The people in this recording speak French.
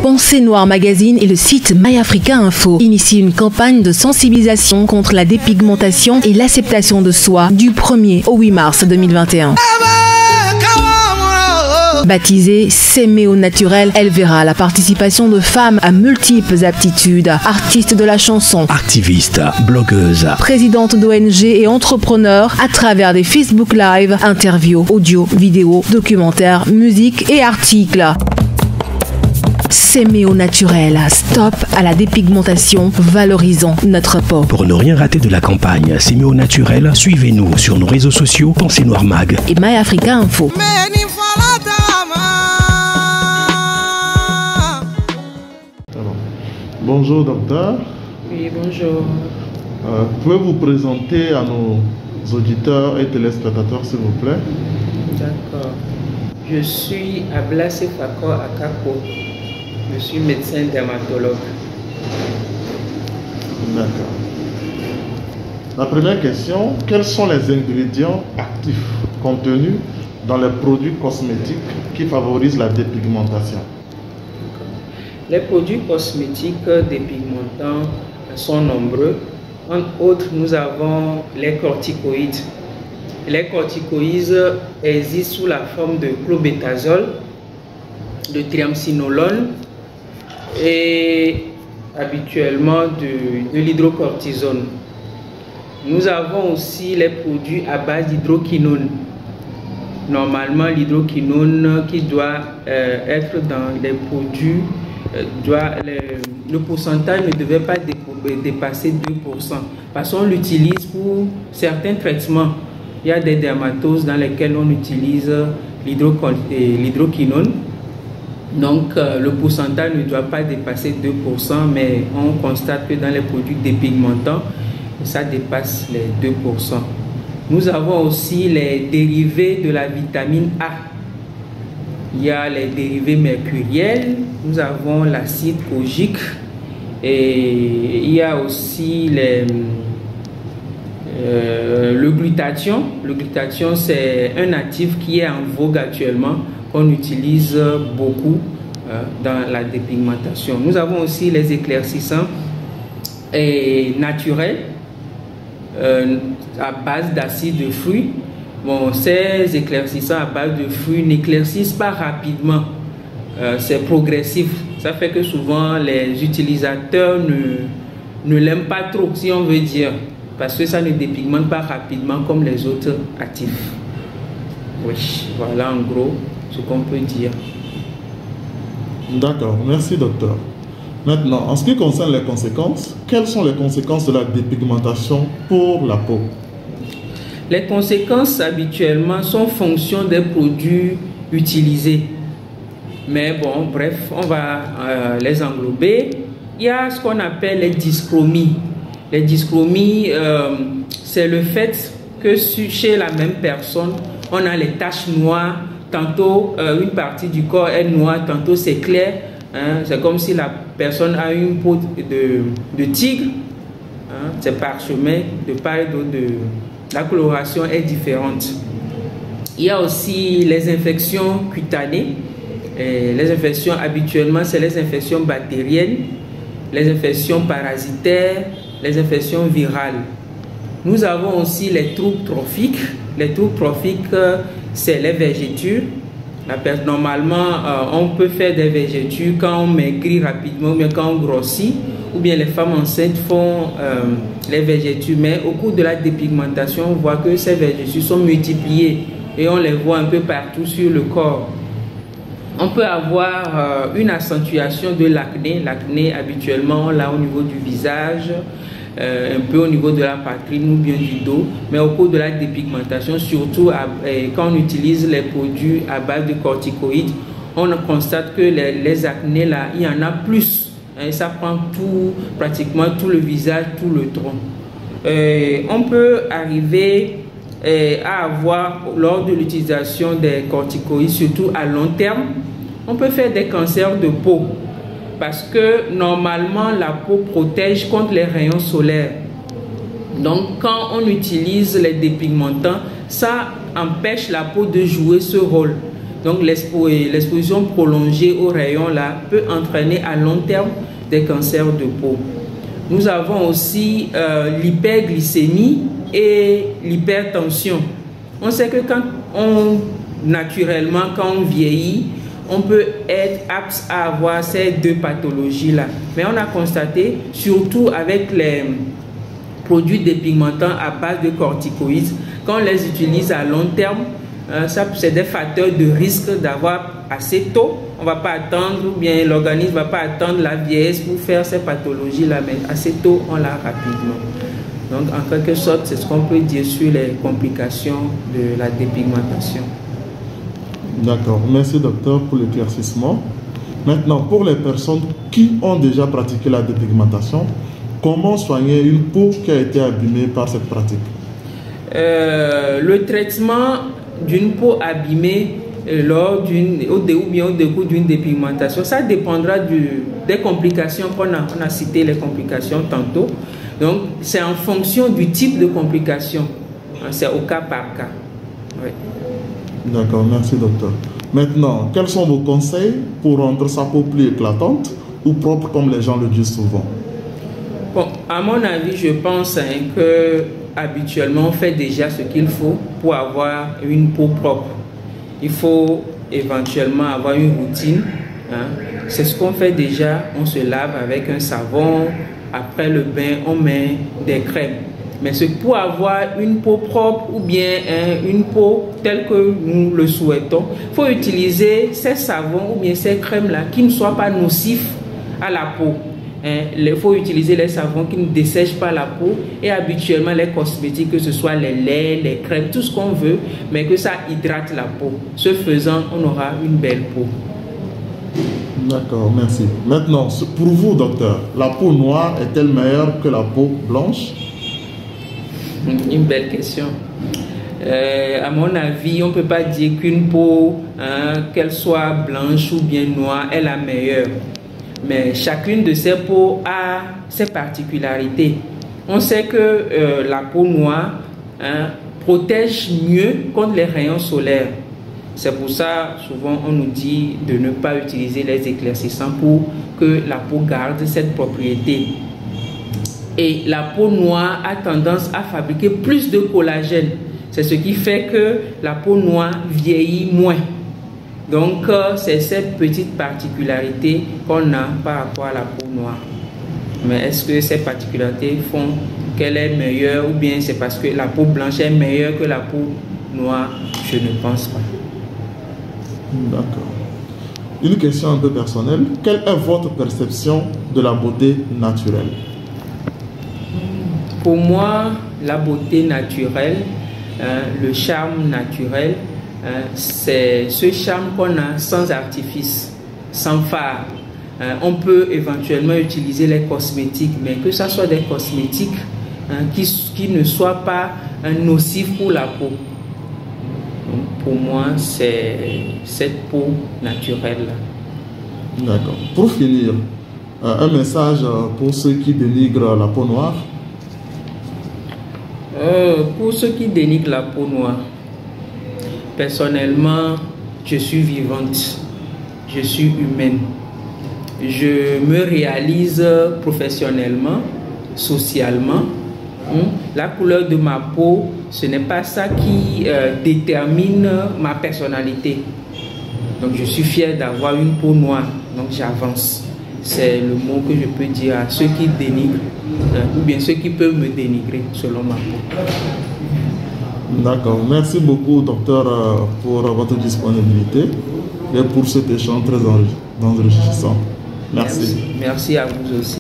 Pensée Noire Magazine et le site MyAfrica Info initient une campagne de sensibilisation contre la dépigmentation et l'acceptation de soi du 1er au 8 mars 2021. Baptisée S'aimer au naturel, elle verra la participation de femmes à multiples aptitudes, artistes de la chanson, activistes, blogueuses, présidentes d'ONG et entrepreneurs à travers des Facebook Live, interviews, audio, vidéos, documentaires, musique et articles. S'aimer au naturel, stop à la dépigmentation, valorisons notre peau. Pour ne rien rater de la campagne S'aimer au naturel, suivez-nous sur nos réseaux sociaux Pensée Noire Mag et MyAfrica Info. Bonjour docteur. Oui, bonjour. Pouvez-vous présenter à nos auditeurs et téléspectateurs s'il vous plaît? D'accord. Je suis Ablassé Fakor Akako. Je suis médecin dermatologue. D'accord. La première question, quels sont les ingrédients actifs contenus dans les produits cosmétiques qui favorisent la dépigmentation? Les produits cosmétiques dépigmentants sont nombreux. Entre autres, nous avons les corticoïdes. Les corticoïdes existent sous la forme de clobétasol, de triamcinolone et habituellement de l'hydrocortisone. Nous avons aussi les produits à base d'hydroquinone. Normalement, l'hydroquinone qui doit être dans les produits, le pourcentage ne devait pas dépasser 2%. Parce qu'on l'utilise pour certains traitements. Il y a des dermatoses dans lesquelles on utilise l'hydroquinone. Donc, le pourcentage ne doit pas dépasser 2%, mais on constate que dans les produits dépigmentants, ça dépasse les 2%. Nous avons aussi les dérivés de la vitamine A. Il y a les dérivés mercuriels, nous avons l'acide kojique et il y a aussi le glutathion. Le glutathion, c'est un actif qui est en vogue actuellement, qu'on utilise beaucoup dans la dépigmentation. Nous avons aussi les éclaircissants naturels à base d'acide de fruits. Bon, ces éclaircissants à base de fruits n'éclaircissent pas rapidement, c'est progressif. Ça fait que souvent les utilisateurs ne l'aiment pas trop, si on veut dire, parce que ça ne dépigmente pas rapidement comme les autres actifs. Oui, voilà en gros ce qu'on peut dire. D'accord, merci docteur. Maintenant, en ce qui concerne les conséquences, quelles sont les conséquences de la dépigmentation pour la peau? Les conséquences habituellement sont fonction des produits utilisés. Mais bon, bref, on va les englober. Il y a ce qu'on appelle les dyschromies. Les dyschromies, c'est le fait que chez la même personne, on a les taches noires. Tantôt, une partie du corps est noire, tantôt c'est clair. Hein, c'est comme si la personne a une peau de tigre. Hein, c'est parchemin de part et d'autre. La coloration est différente. Il y a aussi les infections cutanées. Les infections, habituellement, c'est les infections bactériennes, les infections parasitaires, les infections virales. Nous avons aussi les troubles trophiques. Les troubles trophiques, c'est les vergetures. Normalement, on peut faire des vergetures quand on maigrit rapidement ou bien quand on grossit, ou bien les femmes enceintes font les vergetures. Mais au cours de la dépigmentation, on voit que ces vergetures sont multipliées et on les voit un peu partout sur le corps. On peut avoir une accentuation de l'acné. L'acné, habituellement, on l'a au niveau du visage, un peu au niveau de la poitrine ou bien du dos, mais au cours de la dépigmentation, surtout quand on utilise les produits à base de corticoïdes, on constate que les acnés là, il y en a plus, et ça prend pratiquement tout le visage, tout le tronc. On peut arriver à avoir, lors de l'utilisation des corticoïdes, surtout à long terme, on peut faire des cancers de peau. Parce que normalement, la peau protège contre les rayons solaires. Donc, quand on utilise les dépigmentants, ça empêche la peau de jouer ce rôle. Donc l'exposition prolongée aux rayons là peut entraîner à long terme des cancers de peau. Nous avons aussi l'hyperglycémie et l'hypertension. On sait que naturellement, quand on vieillit, on peut être apte à avoir ces deux pathologies-là. Mais on a constaté, surtout avec les produits dépigmentants à base de corticoïdes, quand on les utilise à long terme, c'est des facteurs de risque d'avoir assez tôt. On ne va pas attendre, ou bien l'organisme ne va pas attendre la vieillesse pour faire ces pathologies-là, mais assez tôt, on l'a rapidement. Donc, en quelque sorte, c'est ce qu'on peut dire sur les complications de la dépigmentation. D'accord. Merci, docteur, pour l'éclaircissement. Maintenant, pour les personnes qui ont déjà pratiqué la dépigmentation, comment soigner une peau qui a été abîmée par cette pratique? Le traitement d'une peau abîmée au décours d'une dépigmentation, ça dépendra des complications on a cité les complications tantôt. Donc, c'est en fonction du type de complication. C'est au cas par cas. Oui. D'accord, merci docteur. Maintenant, quels sont vos conseils pour rendre sa peau plus éclatante ou propre comme les gens le disent souvent? Bon, à mon avis, je pense que habituellement on fait déjà ce qu'il faut pour avoir une peau propre. Il faut éventuellement avoir une routine. C'est ce qu'on fait déjà. On se lave avec un savon. Après le bain, on met des crèmes. Mais c'est pour avoir une peau propre ou bien une peau telle que nous le souhaitons, il faut utiliser ces savons ou bien ces crèmes-là qui ne soient pas nocifs à la peau. Il faut utiliser les savons qui ne dessèchent pas la peau et habituellement les cosmétiques, que ce soit les laits, les crèmes, tout ce qu'on veut, mais que ça hydrate la peau. Ce faisant, on aura une belle peau. D'accord, merci. Maintenant, pour vous, docteur, la peau noire est-elle meilleure que la peau blanche? Une belle question. À mon avis, on ne peut pas dire qu'une peau, qu'elle soit blanche ou bien noire, est la meilleure. Mais chacune de ces peaux a ses particularités. On sait que la peau noire protège mieux contre les rayons solaires. C'est pour ça, souvent, on nous dit de ne pas utiliser les éclaircissants pour que la peau garde cette propriété. Et la peau noire a tendance à fabriquer plus de collagène. C'est ce qui fait que la peau noire vieillit moins. Donc, c'est cette petite particularité qu'on a par rapport à la peau noire. Mais est-ce que ces particularités font qu'elle est meilleure ou bien c'est parce que la peau blanche est meilleure que la peau noire? Je ne pense pas. D'accord. Une question un peu personnelle. Quelle est votre perception de la beauté naturelle? Pour moi, la beauté naturelle, le charme naturel, c'est ce charme qu'on a sans artifice, sans fard. On peut éventuellement utiliser les cosmétiques, mais que ce soit des cosmétiques qui ne soient pas nocifs pour la peau. Donc, pour moi, c'est cette peau naturelle-là. D'accord. Pour finir, un message pour ceux qui dénigrent la peau noire? Pour ceux qui dénigrent la peau noire, personnellement, je suis vivante, je suis humaine. Je me réalise professionnellement, socialement. La couleur de ma peau, ce n'est pas ça qui détermine ma personnalité. Donc je suis fier d'avoir une peau noire, donc j'avance. C'est le mot que je peux dire à ceux qui dénigrent, ou bien ceux qui peuvent me dénigrer selon ma peau. D'accord. Merci beaucoup, docteur, pour votre disponibilité et pour cet échange très enrichissant. Merci. Merci à vous aussi.